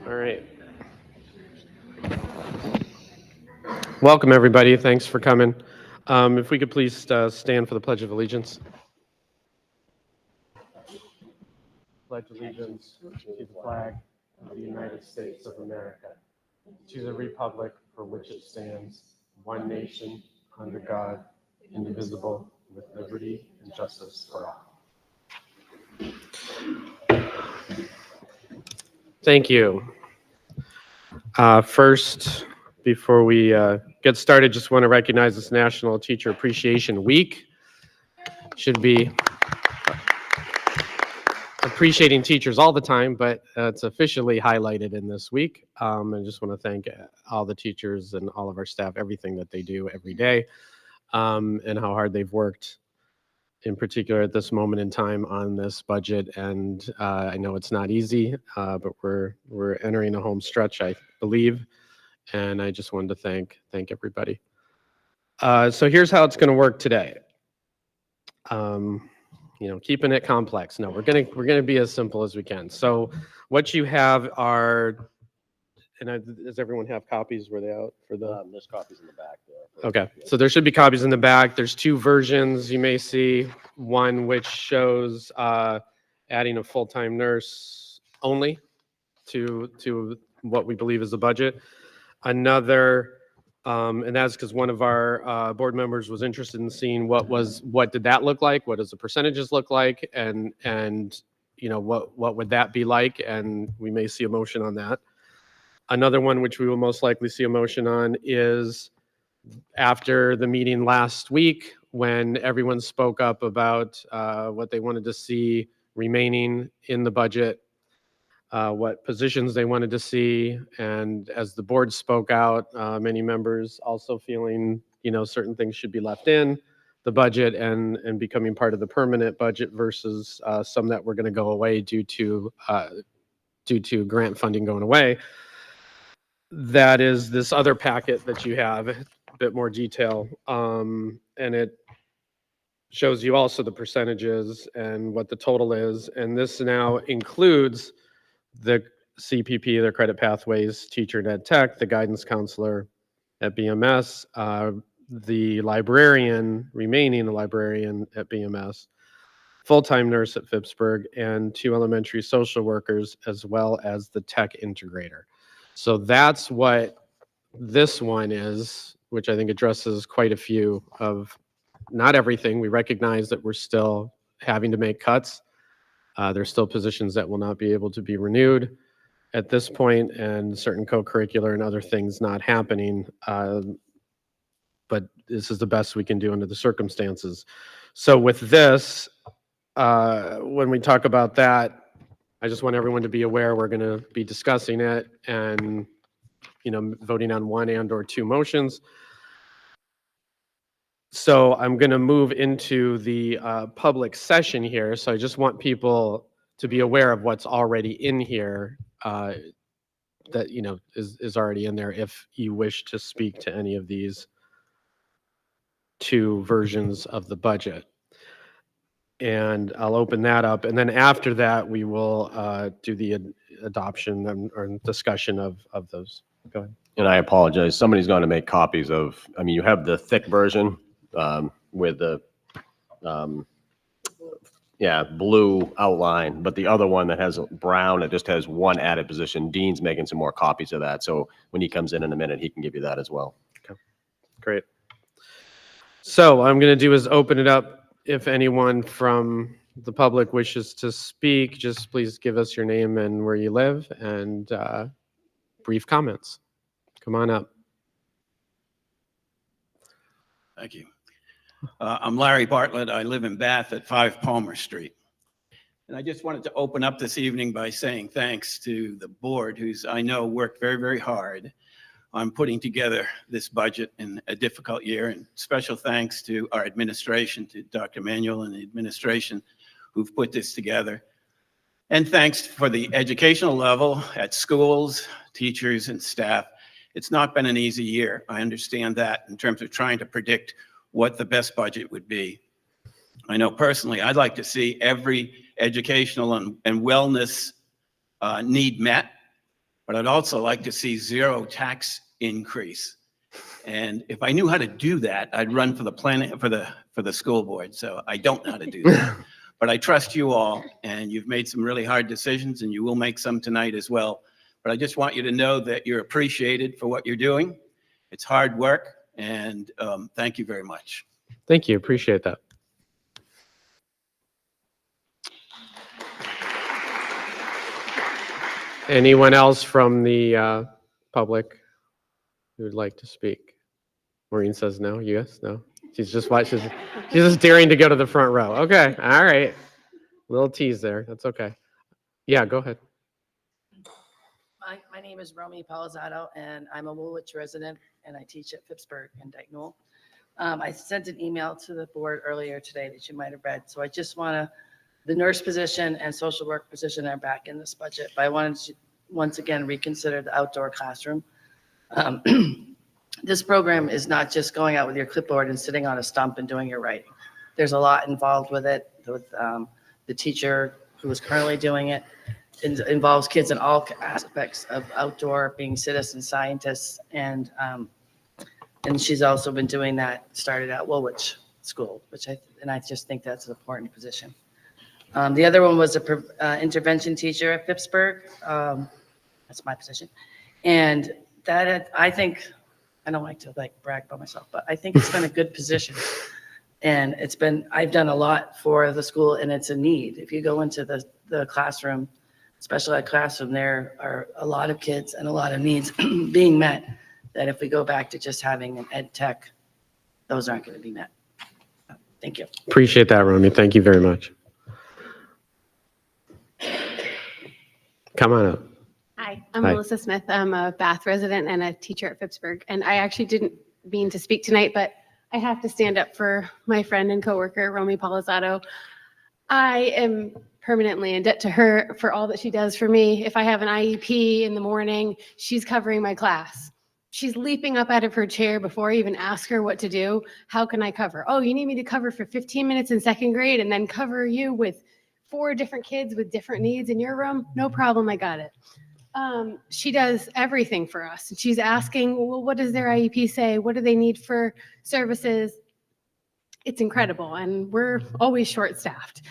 All right. Welcome, everybody. Thanks for coming. If we could please stand for the Pledge of Allegiance. Pledge allegiance to the flag of the United States of America, to the republic for which it stands, one nation, under God, indivisible, with liberty and justice for all. Thank you. First, before we get started, just want to recognize this National Teacher Appreciation Week. Should be appreciating teachers all the time, but it's officially highlighted in this week. I just want to thank all the teachers and all of our staff, everything that they do every day, and how hard they've worked, in particular at this moment in time on this budget. And I know it's not easy, but we're entering a home stretch, I believe, and I just wanted to thank everybody. So here's how it's going to work today. Keeping it complex. No, we're gonna be as simple as we can. So what you have are, does everyone have copies? Were they out for the? There's copies in the back there. Okay, so there should be copies in the back. There's two versions. You may see one which shows adding a full-time nurse only to what we believe is the budget. Another. And that's because one of our board members was interested in seeing what did that look like? What does the percentages look like? And what would that be like? And we may see a motion on that. Another one, which we will most likely see a motion on, is after the meeting last week, when everyone spoke up about what they wanted to see remaining in the budget, what positions they wanted to see, and as the board spoke out, many members also feeling certain things should be left in the budget and becoming part of the permanent budget versus some that were going to go away due to grant funding going away. That is this other packet that you have, a bit more detail, and it shows you also the percentages and what the total is, and this now includes the CPP, their credit pathways, teacher and ed tech, the guidance counselor at BMS, the remaining librarian at BMS, full-time nurse at Phippsburg, and 2 elementary social workers, as well as the tech integrator. So that's what this one is, which I think addresses quite a few of, not everything. We recognize that we're still having to make cuts. There's still positions that will not be able to be renewed at this point, and certain co-curricular and other things not happening. But this is the best we can do under the circumstances. So with this, when we talk about that, I just want everyone to be aware we're going to be discussing it and voting on one and or two motions. So I'm going to move into the public session here. So I just want people to be aware of what's already in here that is already in there if you wish to speak to any of these two versions of the budget. And I'll open that up. And then after that, we will do the adoption or discussion of those. Go ahead. And I apologize. Somebody's going to make copies of, you have the thick version with the blue outline, but the other one that has brown, it just has one added position. Dean's making some more copies of that. So when he comes in a minute, he can give you that as well. Okay, great. So what I'm going to do is open it up. If anyone from the public wishes to speak, just please give us your name and where you live and brief comments. Come on up. Thank you. I'm Larry Bartlett. I live in Bath at 5 Palmer Street. And I just wanted to open up this evening by saying thanks to the board, who's I know worked very, very hard on putting together this budget in a difficult year. And special thanks to our administration, to Dr. Manuel and the administration who've put this together. And thanks for the educational level at schools, teachers, and staff. It's not been an easy year. I understand that in terms of trying to predict what the best budget would be. I know personally, I'd like to see every educational and wellness need met. but I'd also like to see zero tax increase. And if I knew how to do that, I'd run for the planning, for the school board. So I don't know how to do that. But I trust you all, and you've made some really hard decisions, and you will make some tonight as well. But I just want you to know that you're appreciated for what you're doing. It's hard work, and thank you very much. Thank you. Appreciate that. Anyone else from the public who would like to speak? Maureen says no. Yes, no. She's just watching. She's just daring to go to the front row. Okay. All right. Little tease there. That's okay. Yeah, go ahead. My name is Romy Palazzotto, and I'm a Woolwich resident, and I teach at Phippsburg and Dycknewell. I sent an email to the board earlier today that you might have read. So I just want to, the nurse position and social work position are back in this budget, but I wanted to once again reconsider the outdoor classroom. This program is not just going out with your clipboard and sitting on a stump and doing your writing. There's a lot involved with it, with the teacher who is currently doing it. It involves kids in all aspects of outdoor, being citizen scientists, and she's also been doing that, started at Woolwich School, and I just think that's an important position. The other one was a intervention teacher at Phippsburg. That's my position, and that I think, I don't like to brag about myself, but I think it's been a good position, and I've done a lot for the school, and it's a need. If you go into the classroom, special ed classroom, there are a lot of kids and a lot of needs being met that if we go back to just having an ed tech, those aren't going to be met. Thank you. Appreciate that, Romy. Thank you very much. Come on up. Hi, I'm Hi. Melissa Smith. I'm a Bath resident and a teacher at Phippsburg. And I actually didn't mean to speak tonight, but I have to stand up for my friend and coworker, Romy Palazzotto. I am permanently in debt to her for all that she does for me. If I have an IEP in the morning, she's covering my class. She's leaping up out of her chair before I even ask her what to do. How can I cover? Oh, you need me to cover for 15 minutes in second grade and then cover you with 4 different kids with different needs in your room? No problem, I got it. She does everything for us. She's asking, well, what does their IEP say? What do they need for services? It's incredible, and we're always short-staffed.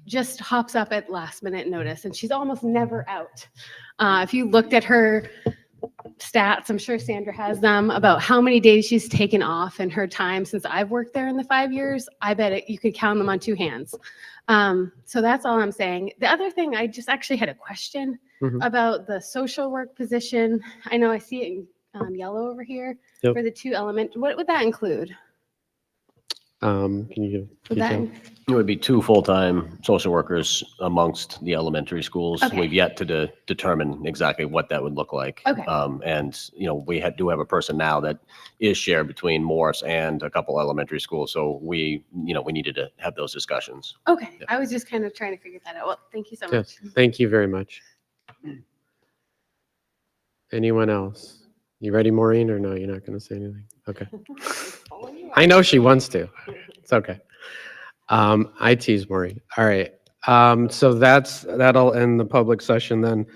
Just hops up at last minute notice, and she's almost never out. If you looked at her stats, I'm sure Sandra has them, about how many days she's taken off in her time since I've worked there in the 5 years. I bet you could count them on 2 hands. So that's all I'm saying. The other thing, I just actually had a question about the social work position. I know I see it in yellow over here for the 2 element. What would that include? Can you give Would that detail? It would be 2 full-time social workers amongst the elementary schools. Okay. We've yet to determine exactly what that would look like. Okay. And, we do have a person now that is shared between Morris and a couple elementary schools. So we needed to have those discussions. Okay, Yeah. I was just kind of trying to figure that out. Well, thank you so Yes, much. thank you very much. Anyone else? You ready, Maureen, or no, you're not going to say anything? Okay. I know she wants to. It's okay. I tease Maureen. All right. So that'll end the public session then.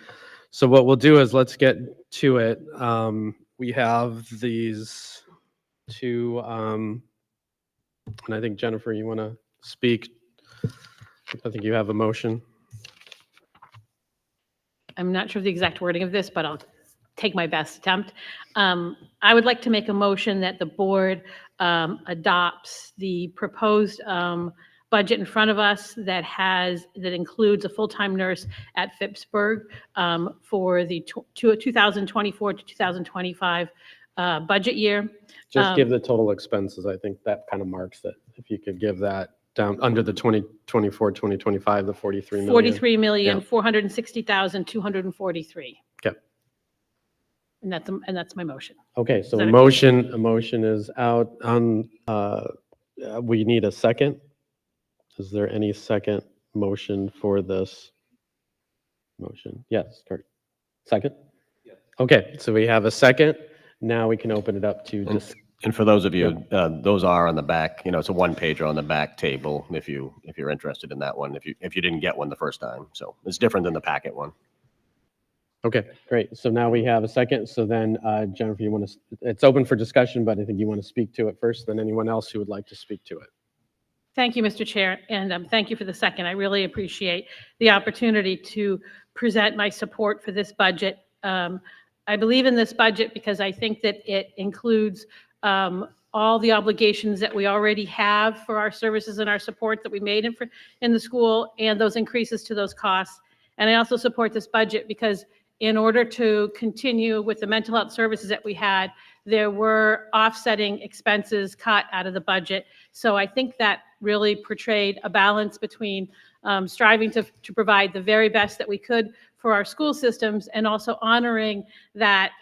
So what we'll do is let's get to it. We have these 2, and I think Jennifer, you want to speak? I think you have a motion. I'm not sure of the exact wording of this, but I'll take my best attempt. I would like to make a motion that the board adopts the proposed budget in front of us that includes a full-time nurse at Phippsburg for the 2024 to 2025 budget year. Just give the total expenses. I think that kind of marks it. If you could give that down under the 2024, 2025, the 43 million. 43,460,243. Okay. And that's my motion. Okay, so that a okay? motion is out on, we need a second. Is there any second motion for this motion? Yes, Kurt. Second? Yes. Okay, so we have a second. Now we can open it up to just. And for those of you, those are on the back, it's a 1-pager on the back table if you're interested in that one, if you didn't get one the first time. So it's different than the packet one. Okay, great. So now we have a second. So then, Jennifer, you want to, it's open for discussion, but I think you want to speak to it first, then anyone else who would like to speak to it. Thank you, Mr. Chair, and thank you for the second. I really appreciate the opportunity to present my support for this budget. I believe in this budget because I think that it includes all the obligations that we already have for our services and our support that we made in the school and those increases to those costs. And I also support this budget because in order to continue with the mental health services that we had, there were offsetting expenses cut out of the budget. So I think that really portrayed a balance between striving to provide the very best that we could for our school systems and also honoring that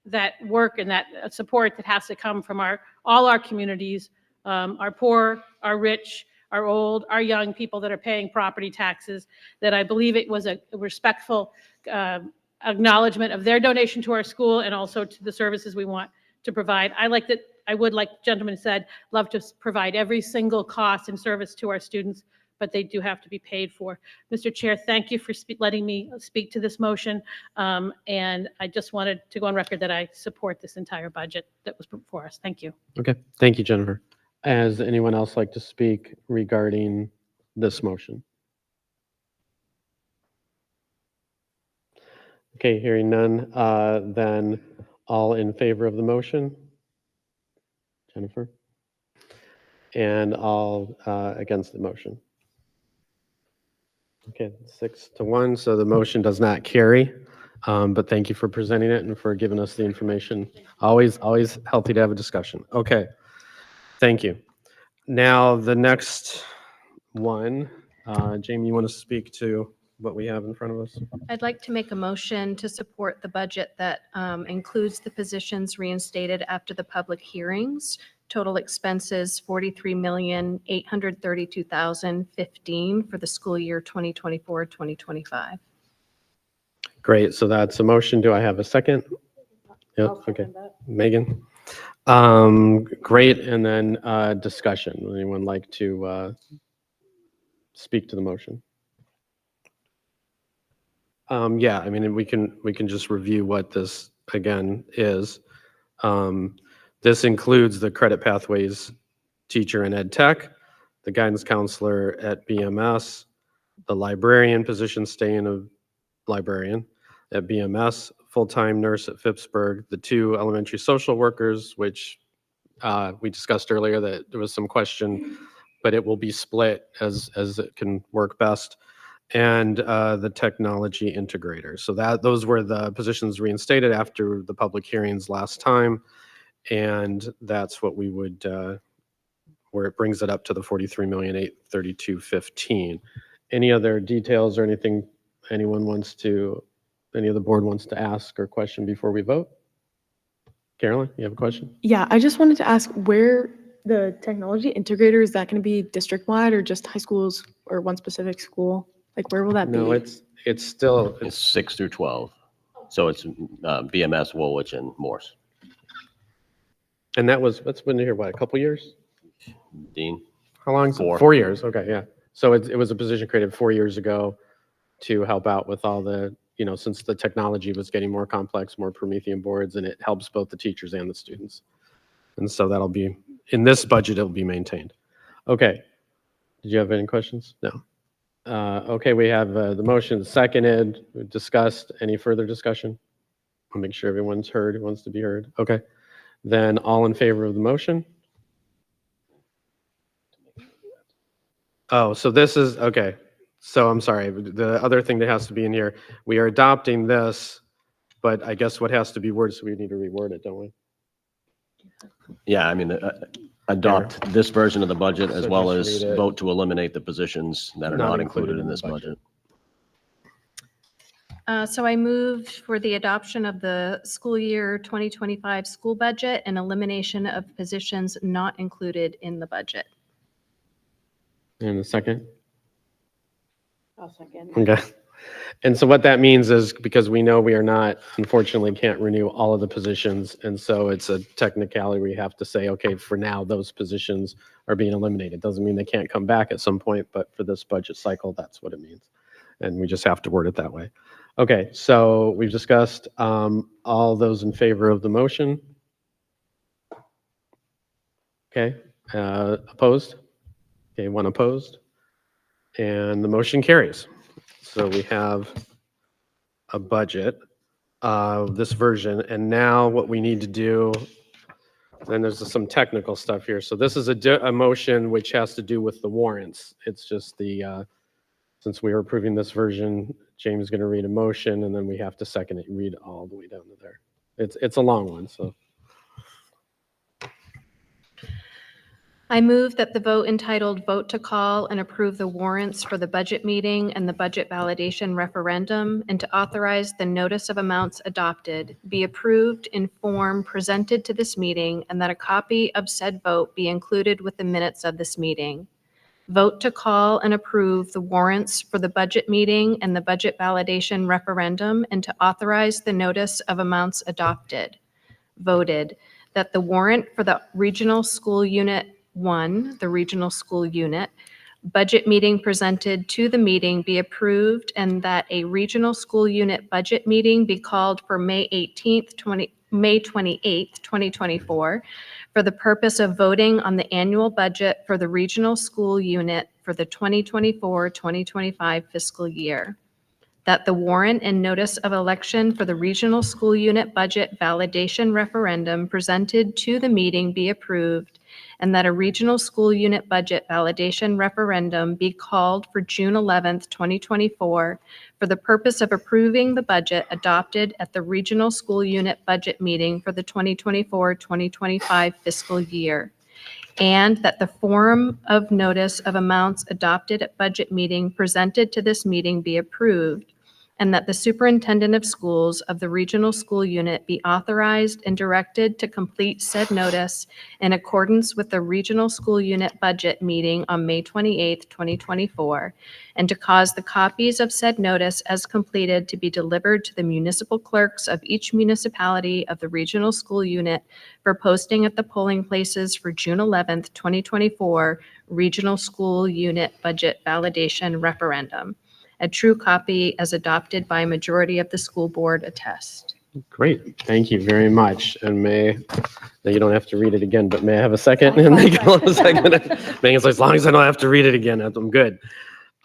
that work and that support that has to come from all our communities, our poor, our rich, our old, our young people that are paying property taxes, that I believe it was a respectful acknowledgement of their donation to our school and also to the services we want to provide. I would, like the gentleman said, love to provide every single cost and service to our students, but they do have to be paid for. Mr. Chair, thank you for letting me speak to this motion. And I just wanted to go on record that I support this entire budget that was before us. Thank you. Okay, thank you, Jennifer. Has anyone else like to speak regarding this motion? Okay, hearing none, then all in favor of the motion? Jennifer? And all against the motion? Okay, 6-1, so the motion does not carry. But thank you for presenting it and for giving us the information. Always healthy to have a discussion. Okay, thank you. Now, the next one, Jamie, you want to speak to what we have in front of us? I'd like to make a motion to support the budget that includes the positions reinstated after the public hearings. Total expenses, $43,832,015 for the school year 2024-2025. Great, so that's a motion. Do I have a second? Yep, okay. Megan? Great, and then discussion. Would anyone like to speak to the motion? Yeah, I mean, we can just review what this, again, is. This includes the credit pathways teacher in ed tech, the guidance counselor at BMS, the librarian position staying a librarian at BMS, full-time nurse at Phippsburg, the 2 elementary social workers, which we discussed earlier that there was some question, but it will be split as it can work best, and the technology integrator. So those were the positions reinstated after the public hearings last time. And that's what we would, where it brings it up to the $43,832,015. Any other details or anything any of the board wants to ask or question before we vote? Carolyn, you have a question? Yeah, I just wanted to ask where the technology integrator, is that going to be district-wide or just high schools or one specific school? Like, where will that be? No, it's still, It's 6 through 12. So it's BMS, Woolwich, and Morse. and that's been here, what, a couple years? Dean? How long? 4. 4 years, okay, yeah. So it was a position created 4 years ago to help out with all the, since the technology was getting more complex, more Promethean boards, and it helps both the teachers and the students. And so that'll be, in this budget, it'll be maintained. Okay. Did you have any questions? No. Okay, we have the motion seconded, discussed. Any further discussion? I'll make sure everyone's heard, who wants to be heard. Okay. Then all in favor of the motion? Oh, so this is, okay. So I'm sorry, the other thing that has to be in here, we are adopting this, but I guess what has to be worded, so we need to reword it, don't we? Yeah, I mean, adopt this version of the budget as So well just as read it. vote to eliminate the positions that are not included in this budget. So I moved for the adoption of the school year 2025 school budget and elimination of positions not included in the budget. And a second? I'll second. Okay. And so what that means is, because we know we are not, unfortunately, can't renew all of the positions. And so it's a technicality where you have to say, okay, for now, those positions are being eliminated. Doesn't mean they can't come back at some point, but for this budget cycle, that's what it means. And we just have to word it that way. Okay, so we've discussed all those in favor of the motion. Okay, opposed? Okay, one opposed. And the motion carries. So we have a budget of this version. And now what we need to do, then there's some technical stuff here. So this is a motion which has to do with the warrants. It's just since we are approving this version, James is going to read a motion and then we have to second it, read all the way down to there. It's a long one, so. I move that the vote entitled Vote to Call and Approve the Warrants for the Budget Meeting and the Budget Validation Referendum and to authorize the notice of amounts adopted be approved in form presented to this meeting and that a copy of said vote be included with the minutes of this meeting. Vote to call and approve the warrants for the budget meeting and the budget validation referendum and to authorize the notice of amounts adopted. Voted that the warrant for the Regional School Unit 1, the Regional School Unit, budget meeting presented to the meeting be approved and that a Regional School Unit budget meeting be called for May 28th, 2024, for the purpose of voting on the annual budget for the Regional School Unit for the 2024-2025 fiscal year. That the warrant and notice of election for the Regional School Unit budget validation referendum presented to the meeting be approved, and that a Regional School Unit budget validation referendum be called for June 11th, 2024, for the purpose of approving the budget adopted at the Regional School Unit budget meeting for the 2024-2025 fiscal year. And that the form of notice of amounts adopted at budget meeting presented to this meeting be approved, and that the superintendent of schools of the Regional School Unit be authorized and directed to complete said notice in accordance with the Regional School Unit budget meeting on May 28th, 2024, and to cause the copies of said notice as completed to be delivered to the municipal clerks of each municipality of the Regional School Unit for posting at the polling places for June 11th, 2024, Regional School Unit budget validation referendum. A true copy as adopted by a majority of the school board attest. Great, thank you very much. And now you don't have to read it again, but may I have a second? And they go a second. Megan's like, as long as I don't have to read it again, I'm good.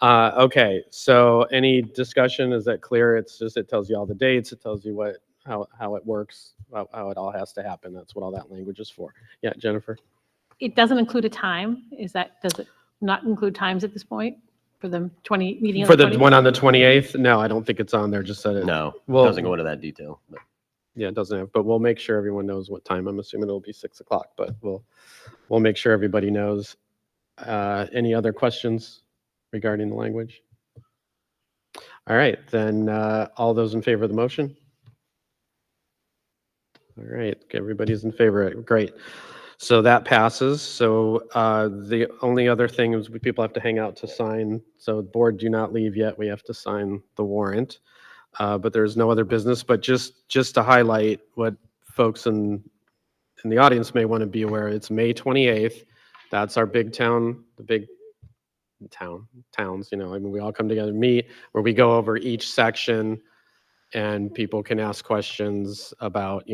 Okay, so any discussion, is that clear? It's just, it tells you all the dates, it tells you how it works, how it all has to happen. That's what all that language is for. Yeah, Jennifer? It doesn't include a time. Does it not include times at this point for the meeting? For the one on the 28th? No, I don't think it's on there, just said it. No, Well- it doesn't go into that detail. But Yeah, it doesn't have, but we'll make sure everyone knows what time. I'm assuming it'll be 6 o'clock, but we'll make sure everybody knows. Any other questions regarding the language? All right, then all those in favor of the motion? All right, everybody's in favor. Great. So that passes. So the only other thing is people have to hang out to sign. So the board, do not leave yet. We have to sign the warrant. But there's no other business. But just to highlight what folks in the audience may want to be aware, it's May 28th. That's our big town, the big towns, I mean, we all come together, meet, where we go over each section and people can ask questions about,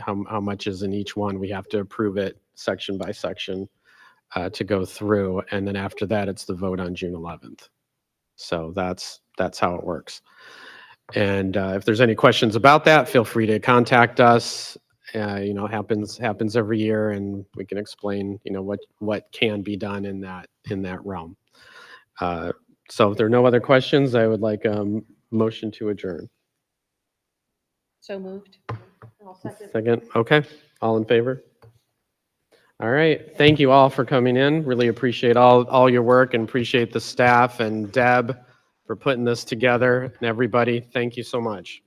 how much is in each one. We have to approve it section by section to go through. And then after that, it's the vote on June 11th. So that's how it works. And if there's any questions about that, feel free to contact us. Happens every year, and we can explain, what can be done in that realm. So if there are no other questions, I would like a motion to adjourn. So moved. Second, okay, all in favor? All right, thank you all for coming in. Really appreciate all your work and appreciate the staff and Deb for putting this together, and everybody, thank you so much.